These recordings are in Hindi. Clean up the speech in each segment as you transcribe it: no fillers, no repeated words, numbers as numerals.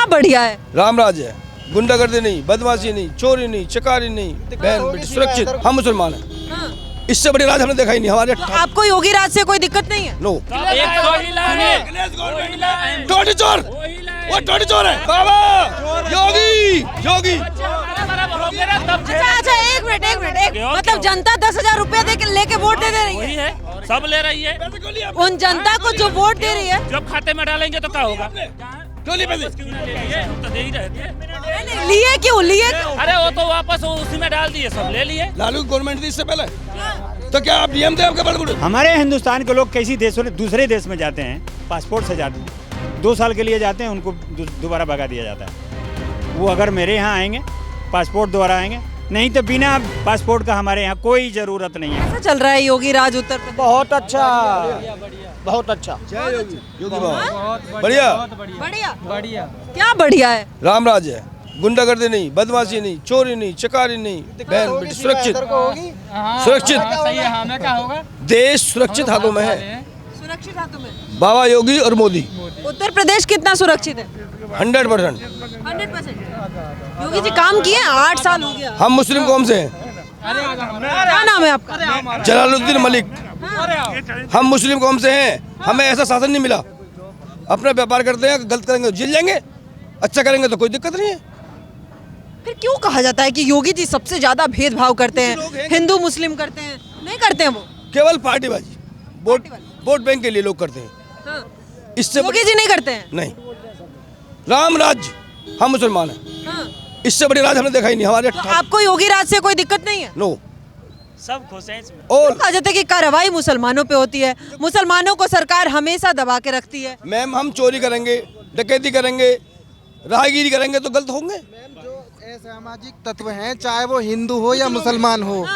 क्या बढ़िया है? राम राज है, गुंडागर्दी नहीं, बदमाशी नहीं, चोरी नहीं, चकारी नहीं, बहन बेटी सुरक्षित। हम मुसलमान हैं, हाँ। इससे बड़ी राज हमने देखा ही नहीं। हमारे तो आपको योगी राज से कोई दिक्कत नहीं है? नो टोटी चोर, वो टोटी चोर है बाबा योगी योगी। अच्छा एक मिनट मतलब जनता 10,000 रुपया दे के लेके वोट दे रही वही है? है, सब ले रही है। उन जनता को जो वोट दे रही है, जब खाते में डालेंगे तो क्या होगा? क्यों नहीं पैसे? क्यों ना ले लिए? हम तो दे ही रहे थे। लिए क्यों लिए? अरे वो तो वापस उसी में डाल दिए, सब ले लिए। लालू गवर्नमेंट थी इससे पहले, तो क्या आप नियम थे आपके बड़े? हमारे हिंदुस्तान के लोग किसी देशों में दूसरे देश में जाते हैं, पासपोर्ट से जाते हैं, 2 साल के लिए जाते हैं, उनको दोबारा भगा दिया जाता है। वो अगर मेरे यहाँ आएंगे पासपोर्ट द्वारा आएंगे, नहीं तो बिना पासपोर्ट का हमारे यहाँ कोई ज़रूरत नहीं है। कैसा चल रहा है योगी राज उत्तर प्रदेश? बहुत अच्छा, बहुत अच्छा। योगी बाबा बढ़िया बढ़िया क्या बढ़िया है? राम राज है, गुंडागर्दी नहीं, बदमाशी नहीं, चोरी नहीं, चकारी नहीं, बहन बेटी सुरक्षित। सुरक्षित सही है, हमें क्या होगा? देश सुरक्षित हाथों में है, सुरक्षित हाथों में। बाबा योगी और मोदी। उत्तर प्रदेश कितना सुरक्षित है? 100%। 100%। योगी जी काम किए हैं, 8 साल हो गया। हम मुस्लिम कौम से हैं, क्या नाम है आपका? जलालुद्दीन मलिक। हम मुस्लिम कौम से हैं, हमें ऐसा शासन नहीं मिला। अपना व्यापार करते हैं, गलत करेंगे तो जेल जाएंगे, अच्छा करेंगे तो कोई दिक्कत नहीं है। फिर क्यों कहा जाता है कि योगी जी सबसे ज्यादा भेदभाव करते हैं, हिंदू मुस्लिम करते हैं? नहीं करते हैं वो, केवल पार्टीबाजी, वोट बैंक के लिए लोग करते हैं। हाँ। इससे योगी जी नहीं करते हैं? नहीं, राम राज, हम मुसलमान हैं, हाँ। इससे बड़ी राज हमने देखा ही नहीं। हमारे तो आपको योगी राज से कोई दिक्कत नहीं है? नो सब खुश हैं इसमें। और कहा जाता है कि कार्रवाई मुसलमानों पे होती है, मुसलमानों को सरकार हमेशा दबा के रखती है। मैम हम चोरी करेंगे, डकैती करेंगे, राहगीरी करेंगे तो गलत होंगे। जो असामाजिक तत्व हैं, चाहे वो हिंदू हो या मुसलमान हो,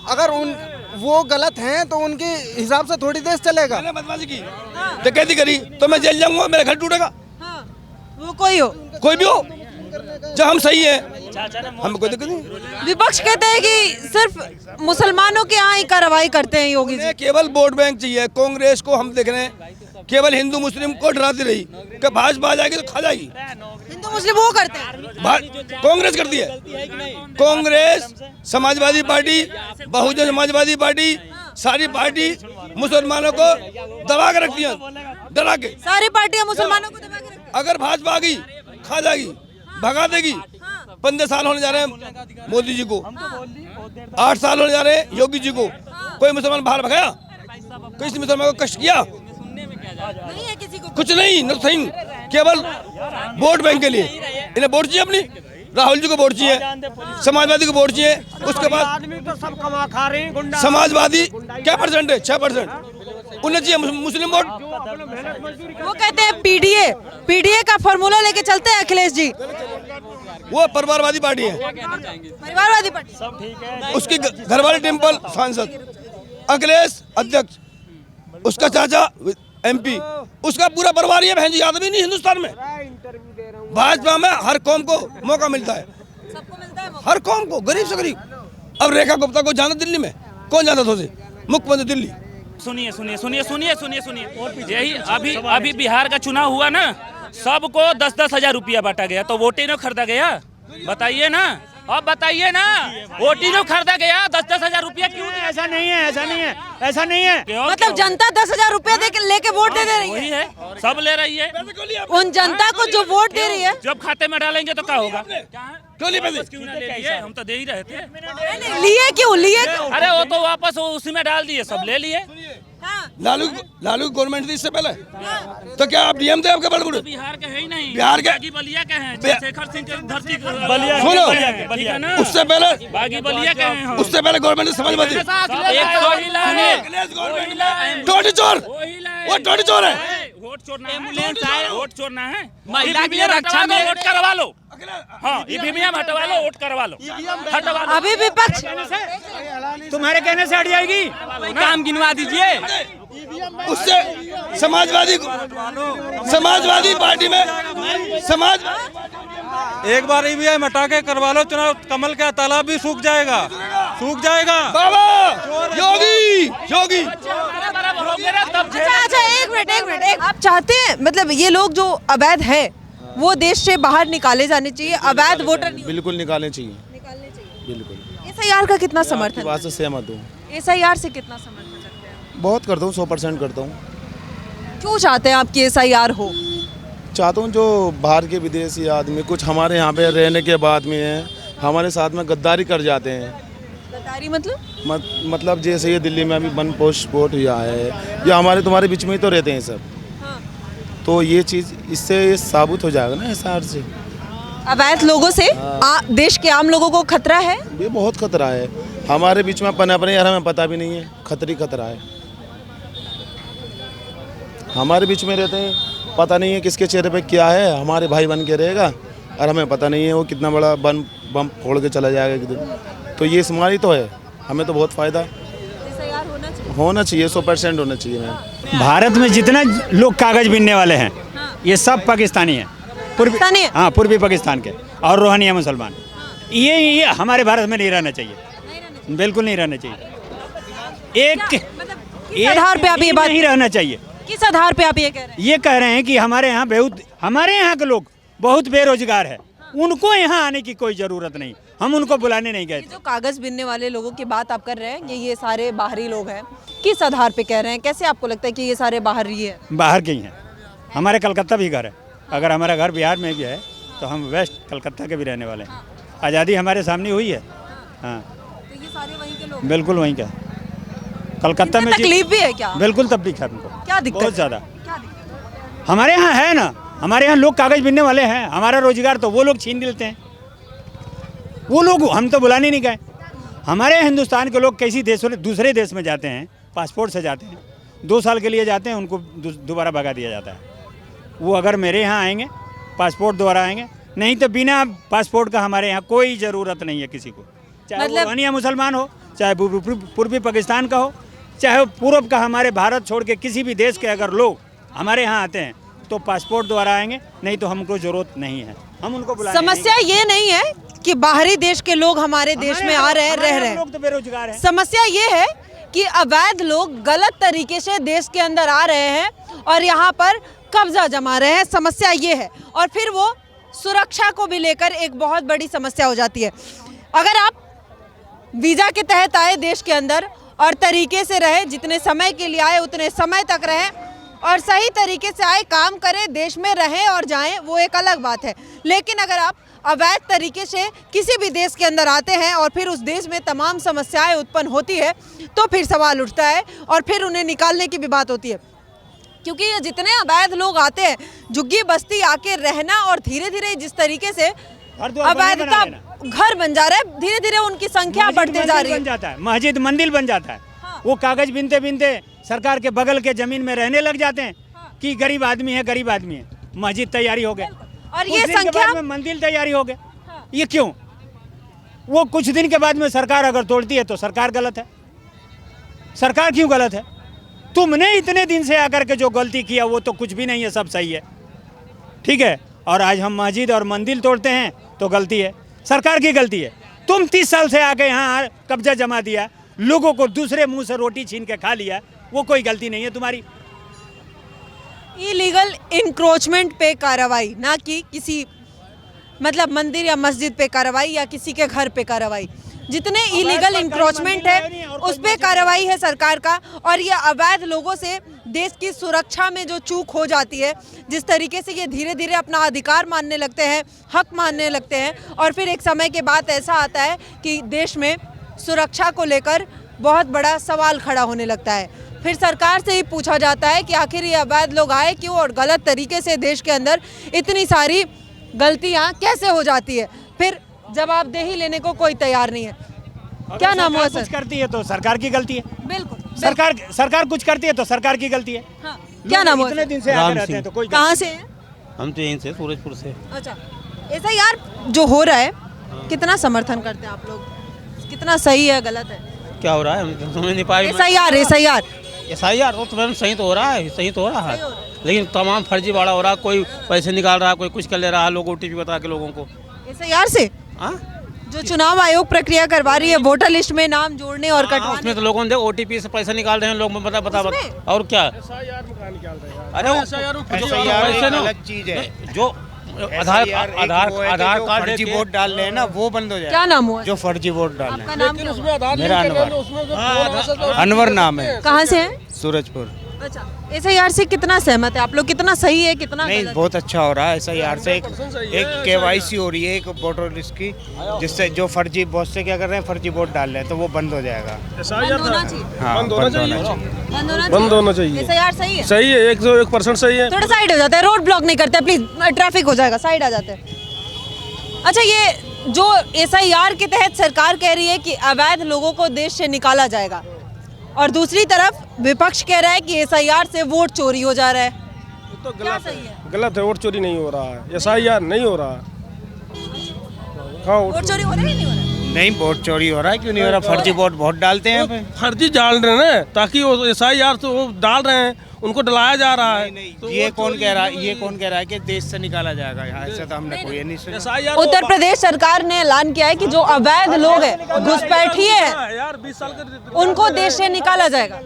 अगर वो गलत हैं तो उनके हिसाब से थोड़ी देश चलेगा। मैंने बदमाशी की, डकैती करी तो मैं जेल जाऊंगा, मेरा घर टूटेगा। हाँ। वो कोई हो, कोई भी हो, जब हम सही हैं हमें कोई दिक्कत नहीं। विपक्ष कहते हैं कि सिर्फ मुसलमानों के यहाँ ही कार्रवाई करते हैं योगी जी। उन्हें केवल वोट बैंक चाहिए। कांग्रेस को हम देख रहे हैं केवल हिंदू मुस्लिम को डराती रही कि भाजपा आ जाएगी तो खा जाएगी। हिंदू मुस्लिम वो करते हैं, कांग्रेस करती है, कांग्रेस, समाजवादी पार्टी, बहुजन समाजवादी पार्टी, सारी पार्टी मुसलमानों को दबा के रखती है, डरा के। सारी पार्टियां मुसलमानों को दबा के रखती हैं। अगर भाजपा आ गई खा जाएगी, भगा देगी। 15 साल होने जा रहे हैं मोदी जी को, 8 साल होने जा रहे हैं योगी जी को। कोई मुसलमान बाहर भगाया? किसी मुसलमान को कष्ट किया? नहीं है किसी को कुछ नहीं, नथिंग। केवल वोट बैंक के लिए इन्हें वोट चाहिए अपनी। राहुल जी को वोट चाहिए, समाजवादी को वोट चाहिए, उसके बाद आदमी तो सब कमा खा रहे हैं, गुंडा। समाजवादी क्या परसेंट है? 6%। उन्हें चाहिए मुस्लिम वोट। वो कहते हैं पीडीए का फॉर्मूला लेके चलते हैं अखिलेश जी। वो परिवारवादी पार्टी है, परिवारवादी पार्टी सब ठीक है। उसकी घरवाली टेम्पल सांसद, अखिलेश अध्यक्ष, उसका चाचा MP, उसका पूरा परिवार ये बहन जी आदमी नहीं हिंदुस्तान में। भाजपा में हर कौम को मौका मिलता है, सबको मिलता है मौका। हर कौम को, गरीब से गरीब। अब रेखा गुप्ता को जाना दिल्ली में, कौन जाता था उसे? मुख्यमंत्री दिल्ली। सुनिए यही अभी बिहार का चुनाव हुआ ना, सबको 10-10 हजार रुपया बांटा गया, तो वोट ही नहीं खरीदा गया? बताइए ना, अब बताइए ना, वोट ही नहीं खरीदा गया, 10-10 हजार रुपया क्यों नहीं? ऐसा नहीं है, ऐसा नहीं है, ऐसा नहीं है। मतलब जनता 10,000 रुपया दे के लेके वोट दे रही वही है? है, सब ले रही है। उन जनता को जो वोट दे रही है, जब खाते में डालेंगे तो क्या होगा? क्यों नहीं पैसे? क्यों ना ले लिए? हम तो दे ही रहे थे। लिए क्यों लिए? अरे वो तो वापस उसी में डाल दिए, सब ले लिए। हाँ। लालू गवर्नमेंट थी इससे पहले, तो क्या आप नियम थे आपके बड़े? बिहार के है ही नहीं, बिहार के बागी बलिया के हैं, चंद्रशेखर सिंह के धरती बलिया सुनो, ठीक है ना? उससे पहले बागी बलिया के हैं हम। उससे पहले गवर्नमेंट समाजवादी। टोटी चोर, वो टोटी चोर है। वोट चोरना है, वोट चोरना है। महिला की रक्षा में वोट करवा लो। हाँ, ईवीएम हटवा लो, वोट करवा लो, हटवा लो। अभी विपक्ष तुम्हारे कहने से हट जाएगी। काम गिनवा दीजिए। उससे समाजवादी पार्टी में एक बार ईवीएम हटा के करवा लो चुनाव, कमल का तालाब भी सूख जाएगा, सूख जाएगा। बाबा योगी योगी। अच्छा एक मिनट आप चाहते हैं मतलब ये लोग जो अवैध है वो देश से बाहर निकाले जाने चाहिए, अवैध वोटर नहीं बिल्कुल निकालने चाहिए, निकालने चाहिए। बिल्कुल। एसआईआर का कितना आपकी समर्थन? बात से सहमत हूँ, एसआईआर से कितना समर्थन करते हैं? बहुत करता हूँ, 100% करता हूँ। क्यों चाहते हैं आप कि एसआईआर हो? चाहता हूँ जो बाहर के विदेशी आदमी कुछ हमारे यहाँ पे रहने के बाद में हैं, हमारे साथ में गद्दारी कर जाते हैं। गद्दारी मतलब? मतलब जैसे ये दिल्ली में अभी वन पोस्ट स्पोर्ट हुआ है, या हमारे तुम्हारे बीच में ही तो रहते हैं सब, हाँ। तो ये चीज़ इससे साबित हो जाएगा ना एसआईआर से। अवैध लोगों से देश के आम लोगों को खतरा है। ये बहुत खतरा है, हमारे बीच में पनप रहे यार, हमें पता भी नहीं है, खतरा है। हमारे बीच में रहते हैं, पता नहीं है किसके चेहरे पे क्या है, हमारे भाई बन के रहेगा और हमें पता नहीं है वो कितना बड़ा बम फोड़ के चला जाएगा एक दिन। तो ये इस्तेमाल तो है, हमें तो बहुत फ़ायदा होना चाहिए, 100% होना चाहिए। मैम भारत में जितना लोग कागज बीनने वाले हैं ये सब पाकिस्तानी हैं, पाकिस्तानी है? हाँ, पूर्वी पाकिस्तान के और रोहनिया मुसलमान। ये हमारे भारत में नहीं रहना चाहिए, बिल्कुल नहीं रहना चाहिए। किस आधार पे आप ये बात, नहीं रहना चाहिए। किस आधार पे आप ये कह रहे हैं? ये कह रहे हैं कि हमारे यहाँ के लोग बहुत बेरोजगार है, उनको यहाँ आने की कोई ज़रूरत नहीं, हम उनको बुलाने नहीं गए। जो कागज बीनने वाले लोगों की बात आप कर रहे हैं, ये सारे बाहरी लोग हैं, किस आधार पे कह रहे हैं? कैसे आपको लगता है कि ये सारे बाहरी है? बाहर के ही हैं, हमारे कलकत्ता भी घर है, अगर हमारा घर बिहार में भी है तो हम वेस्ट कलकत्ता के भी रहने वाले हैं। आज़ादी हमारे सामने हुई है। हाँ, तो ये सारे वहीं के लोग? बिल्कुल वहीं का, कलकत्ता में। तकलीफ भी है क्या? बिल्कुल तकलीफ है हमको, क्या दिक्कत? बहुत ज़्यादा। क्या दिक्कत? हमारे यहाँ है ना, हमारे यहाँ लोग कागज बीनने वाले हैं, हमारा रोजगार तो वो लोग छीन लेते हैं। वो लोग हम तो बुलाने नहीं गए। हमारे हिंदुस्तान के लोग किसी दूसरे देश में जाते हैं, पासपोर्ट से जाते हैं, 2 साल के लिए जाते हैं, उनको दोबारा भगा दिया जाता है। वो अगर मेरे यहाँ आएंगे पासपोर्ट द्वारा आएंगे, नहीं तो बिना पासपोर्ट का हमारे यहाँ कोई ज़रूरत नहीं है किसी को, चाहे वो रोहनिया मुसलमान हो, चाहे पूर्वी पाकिस्तान का हो, चाहे पूर्व का, हमारे भारत छोड़ के किसी भी देश के अगर लोग हमारे यहाँ आते हैं तो पासपोर्ट द्वारा आएंगे, नहीं तो हमको ज़रूरत नहीं है, हम उनको बुलाएंगे। समस्या ये नहीं है कि बाहरी देश के लोग हमारे देश में आ रहे हैं, रह रहे हैं, लोग तो बेरोजगार हैं। समस्या ये है कि अवैध लोग गलत तरीके से देश के अंदर आ रहे हैं और यहाँ पर कब्जा जमा रहे हैं। समस्या ये है, और फिर वो सुरक्षा को भी लेकर एक बहुत बड़ी समस्या हो जाती है। अगर आप वीज़ा के तहत आए देश के अंदर और तरीके से रहे, जितने समय के लिए आए उतने समय तक रहे और सही तरीके से आए, काम करें, देश में रहें और जाएं, वो एक अलग बात है। लेकिन अगर आप अवैध तरीके से किसी भी देश के अंदर आते हैं और फिर उस देश में तमाम समस्याएं उत्पन्न होती है, तो फिर सवाल उठता है और फिर उन्हें निकालने की भी बात होती है। क्योंकि ये जितने अवैध लोग आते हैं, झुग्गी बस्ती आके रहना और धीरे धीरे जिस तरीके से अवैधता घर बन जा रहा है, धीरे धीरे उनकी संख्या बढ़ते जा रही है। मस्जिद मंदिर बन जाता है। हाँ। वो कागज बीनते बीनते सरकार के बगल के जमीन में रहने लग जाते हैं। हाँ। कि गरीब आदमी है, मस्जिद तैयारी हो गए और ये संख्या मंदिर तैयारी हो गए। हाँ। ये क्यों? वो कुछ दिन के बाद में सरकार अगर तोड़ती है तो सरकार गलत है। सरकार क्यों गलत है? तुमने इतने दिन से आकर के जो गलती किया वो तो कुछ भी नहीं है, सब सही है, ठीक है। और आज हम मस्जिद और मंदिर तोड़ते हैं तो गलती है, सरकार की गलती है। तुम 30 साल से आके यहाँ कब्जा जमा दिया, लोगों को दूसरे मुंह से रोटी छीन के खा लिया, वो कोई गलती नहीं है तुम्हारी। इलीगल इंक्रोचमेंट पे कार्रवाई, ना कि किसी मतलब मंदिर या मस्जिद पे कार्रवाई या किसी के घर पे कार्रवाई। जितने इलीगल इंक्रोचमेंट है उस पे कार्रवाई है सरकार का। और ये अवैध लोगों से देश की सुरक्षा में जो चूक हो जाती है, जिस तरीके से ये धीरे धीरे अपना अधिकार मानने लगते हैं, हक मानने लगते हैं, और फिर एक समय के बाद ऐसा आता है कि देश में सुरक्षा को लेकर बहुत बड़ा सवाल खड़ा होने लगता है। फिर सरकार से ही पूछा जाता है कि आखिर ये अवैध लोग आए क्यों और गलत तरीके से देश के अंदर इतनी सारी गलतियां कैसे हो जाती है। फिर जवाबदेही लेने को कोई तैयार नहीं है। क्या नाम हुआ सर? कुछ करती है तो सरकार की गलती है। बिल्कुल, सरकार कुछ करती है तो सरकार की गलती है। हाँ। क्या नाम हुआ? इतने दिन से आके रहते हैं तो कोई कहाँ से हैं? हम तो यहीं से सूरजपुर से। अच्छा, ऐसा यार जो हो रहा है कितना समर्थन करते हैं आप लोग? कितना सही है, गलत है? क्या हो रहा है हम समझ नहीं पाए। एसआईआर वो तो मैम सही तो हो रहा है, सही तो हो रहा है, लेकिन तमाम फर्जीवाड़ा हो रहा है। कोई पैसे निकाल रहा है, कोई कुछ कर ले रहा है, लोग OTP बता के लोगों को। एसआईआर से जो चुनाव आयोग प्रक्रिया करवा रही है वोटर लिस्ट में नाम जोड़ने और कटवाने, उसमें तो लोगों ने OTP से पैसा निकाल रहे हैं लोग, बता और क्या। अरे अलग चीज है। जो आधार कार्ड फर्जी वोट डाल रहे हैं ना, वो बंद हो जाए। क्या नाम हुआ? जो फर्जी वोट डाल रहे आपका नाम क्या हुआ? मेरा अनवर, अनवर नाम है। कहाँ से है? सूरजपुर। अच्छा, SIR से कितना सहमत है आप लोग? कितना सही है, कितना नहीं, गलत? बहुत अच्छा हो रहा है। SIR से एक KYC हो रही है, एक वोटर लिस्ट की, जिससे जो फर्जी बहुत से क्या कर रहे हैं, फर्जी वोट डाल रहे हैं, तो वो बंद हो जाएगा। बंद होना चाहिए। हाँ, बंद होना चाहिए। बंद होना चाहिए। SIR सही है? सही है, 101% सही है। थोड़ा साइड हो जाता है, रोड ब्लॉक नहीं करते, प्लीज, ट्रैफिक हो जाएगा, साइड आ जाते हैं। अच्छा, ये जो SIR के तहत सरकार कह रही है कि अवैध लोगों को देश से निकाला जाएगा, और दूसरी तरफ विपक्ष कह रहा है कि SIR से वोट चोरी हो जा रहा है, तो क्या सही है? गलत है, वोट चोरी नहीं हो रहा है, SIR नहीं हो रहा। हाँ, वोट चोरी हो रहा है कि नहीं हो रहा है? नहीं, वोट चोरी हो रहा है, क्यों नहीं हो रहा? फर्जी वोट बहुत डालते हैं यहाँ पे। फर्जी डाल रहे हैं ना, ताकि वो SIR तो वो डाल रहे हैं, उनको डलाया जा रहा है। तो ये कौन कह रहा है, ये कौन कह रहा है कि देश से निकाला जाएगा? यहाँ ऐसा तो हमने कोई नहीं सुना। उत्तर प्रदेश सरकार ने ऐलान किया है कि जो अवैध लोग हैं, घुसपैठिए हैं, यार 20 साल का उनको देश से निकाला जाएगा।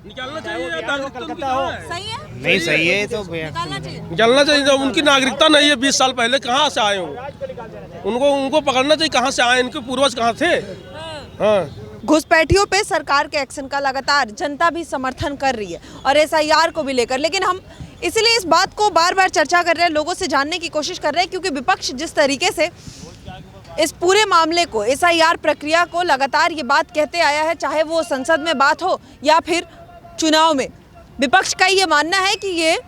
निकालना चाहिए। नागरिकता सही है? नहीं सही है, तो निकालना चाहिए। निकालना चाहिए। जब उनकी नागरिकता नहीं है, 20 साल पहले कहाँ से आए हो? उनको पकड़ना चाहिए, कहाँ से आए, इनके पूर्वज कहाँ थे? हाँ, घुसपैठियों पे सरकार के एक्शन का लगातार जनता भी समर्थन कर रही है, और SIR को भी लेकर। लेकिन हम इसलिए इस बात को बार बार चर्चा कर रहे हैं, लोगों से जानने की कोशिश कर रहे हैं, क्योंकि विपक्ष जिस तरीके से इस पूरे मामले को, SIR प्रक्रिया को लगातार ये बात कहते आया है, चाहे वो संसद में बात हो या फिर चुनाव में, विपक्ष का ये मानना है कि ये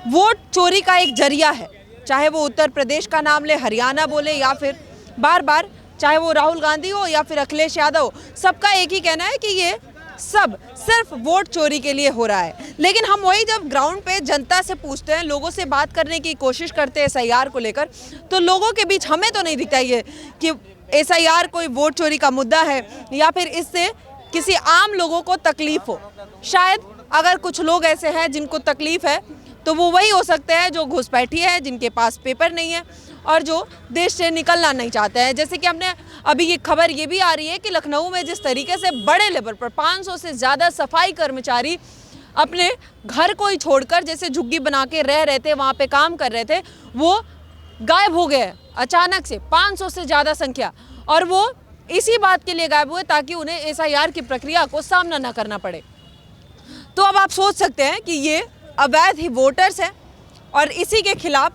वोट चोरी का एक जरिया है। चाहे वो उत्तर प्रदेश का नाम ले, हरियाणा बोले, या फिर बार बार चाहे वो राहुल गांधी हो या फिर अखिलेश यादव हो, सबका एक ही कहना है कि ये सब सिर्फ वोट चोरी के लिए हो रहा है। लेकिन हम वही जब ग्राउंड पे जनता से पूछते हैं, लोगों से बात करने की कोशिश करते हैं SIR को लेकर, तो लोगों के बीच हमें तो नहीं दिखता ये कि SIR कोई वोट चोरी का मुद्दा है या फिर इससे किसी आम लोगों को तकलीफ हो। शायद अगर कुछ लोग ऐसे हैं जिनको तकलीफ है, तो वो वही हो सकते हैं जो घुसपैठिए हैं, जिनके पास पेपर नहीं है और जो देश से निकलना नहीं चाहते हैं। जैसे कि हमने अभी ये खबर ये भी आ रही है कि लखनऊ में जिस तरीके से बड़े लेवल पर 500 से ज़्यादा सफाई कर्मचारी अपने घर को ही छोड़कर, जैसे झुग्गी बना के रह रहे थे, वहाँ पे काम कर रहे थे, वो गायब हो गए अचानक से, 500 से ज़्यादा संख्या। और वो इसी बात के लिए गायब हुए ताकि उन्हें SIR की प्रक्रिया को सामना न करना पड़े। तो अब आप सोच सकते हैं कि ये अवैध ही वोटर्स हैं, और इसी के खिलाफ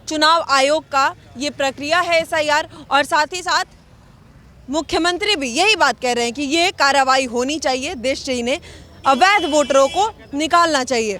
चुनाव आयोग का ये प्रक्रिया है SIR। और साथ ही साथ मुख्यमंत्री भी यही बात कह रहे हैं कि ये कार्रवाई होनी चाहिए, देश से इन्हें अवैध वोटरों को निकालना चाहिए।